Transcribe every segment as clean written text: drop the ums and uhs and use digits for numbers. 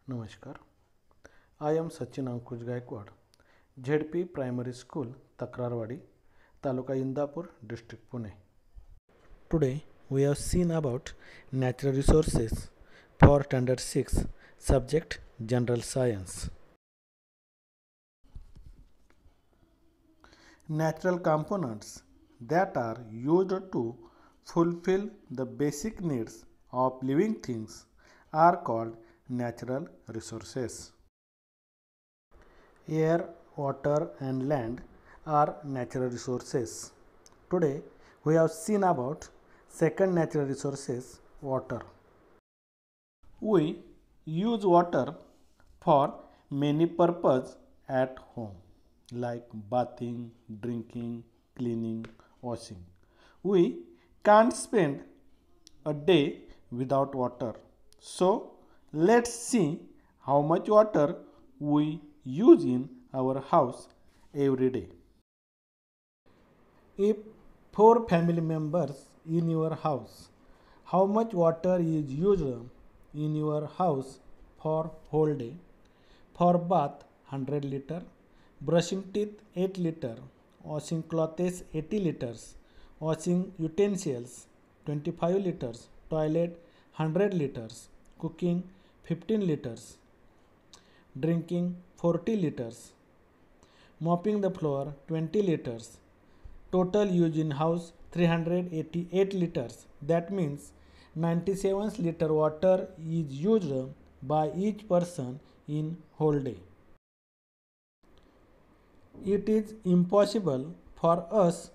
नमस्कार. I am Sachin Ankush Gaikwad, ZP Primary School, Takrarwadi, Taluka Indapur, District Pune. Today we have seen about natural resources for Standard 6, subject General Science. Natural components that are used to fulfill the basic needs of living things are called natural resources. Air, water and land are natural resources. Today we have seen about second natural resources, water. We use water for many purposes at home like bathing, drinking, cleaning, washing. We can't spend a day without water. So let's see how much water we use in our house every day. If four family members in your house, how much water is used in your house for whole day? For bath 100 liter, brushing teeth 8 liter, washing clothes 80 liters, washing utensils 25 liters, toilet 100 liters, cooking 15 liters, drinking 40 liters, mopping the floor 20 liters, total use in house 388 liters. That means 97 liter water is used by each person in whole day. It is impossible for us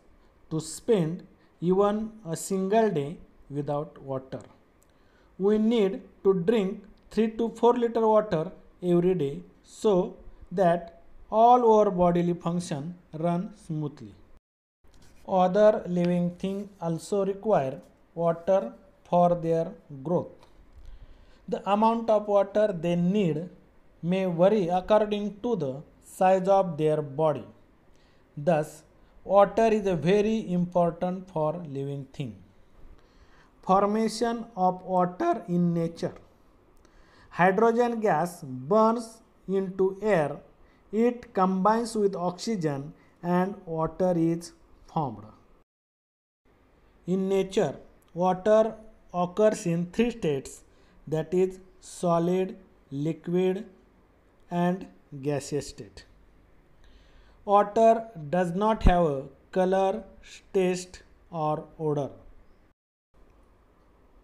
to spend even a single day without water. We need to drink 3 to 4 liter water every day so that all our bodily function run smoothly. Other living things also require water for their growth. The amount of water they need may vary according to the size of their body. Thus, water is a very important for living thing. Formation of water in nature. Hydrogen gas burns into air, it combines with oxygen and water is formed. In nature, water occurs in three states, that is solid, liquid and gaseous state. Water does not have a color, taste or odor.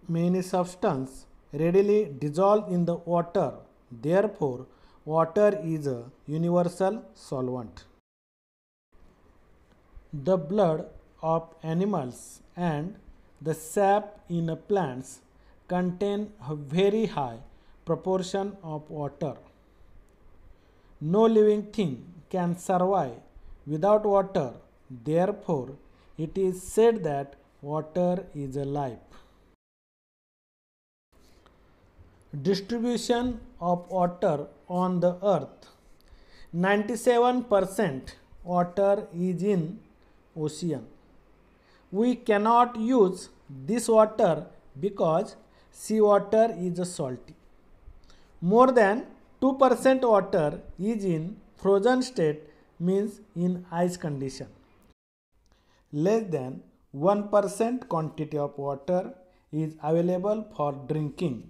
Many substances readily dissolve in the water. Therefore, water is a universal solvent. The blood of animals and the sap in plants contain a very high proportion of water. No living thing can survive without water. Therefore, it is said that water is a life. Distribution of water on the earth. 97% water is in ocean. We cannot use this water because seawater is salty. More than 2% water is in frozen state, means in ice condition. Less than 1% quantity of water is available for drinking.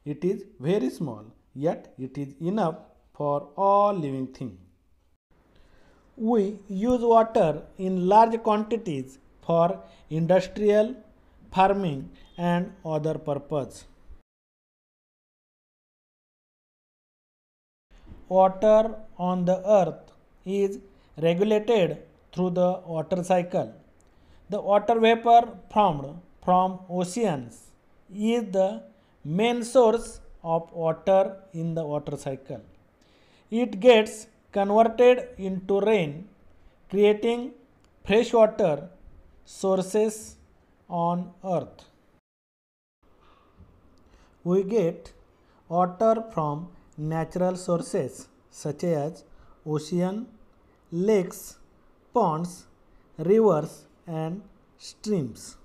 It is very small, yet it is enough for all living things. We use water in large quantities for industrial, farming and other purposes. Water on the earth is regulated through the water cycle. The water vapor formed from oceans is the main source of water in the water cycle. It gets converted into rain, creating freshwater sources on earth. We get water from natural sources such as ocean, lakes, ponds, rivers and streams.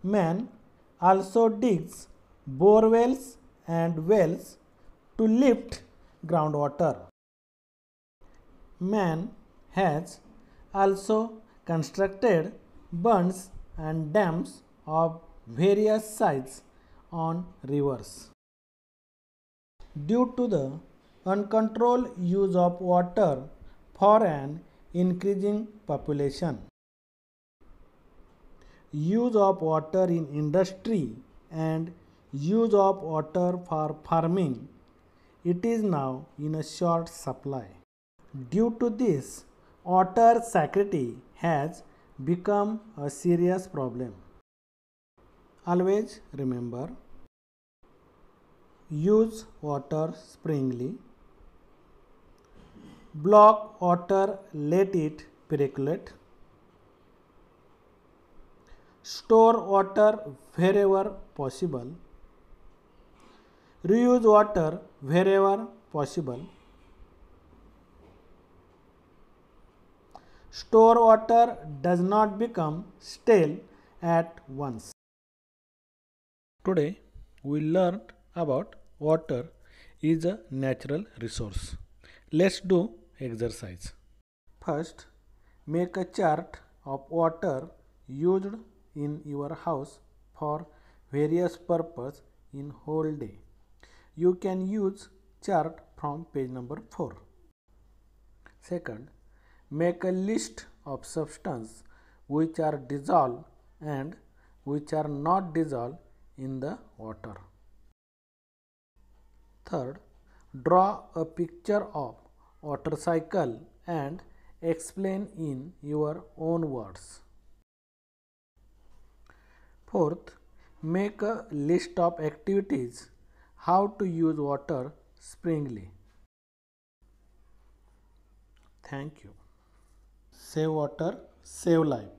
Man also digs bore wells and wells to lift groundwater. Man has also constructed bunds and dams of various sizes on rivers. Due to the uncontrolled use of water for an increasing population, use of water in industry and use of water for farming, it is now in a short supply. Due to this, water scarcity has become a serious problem. Always remember, use water sparingly, block water, let it percolate, store water wherever possible, reuse water wherever possible, store water does not become stale at once. Today we learned about water is a natural resource. Let's do exercise. First, make a chart of water used in your house for various purposes in whole day. You can use chart from page number 4. Second, make a list of substances which are dissolved and which are not dissolved in the water. Third, draw a picture of water cycle and explain in your own words. Fourth, make a list of activities how to use water sparingly. Thank you. Save water, save life.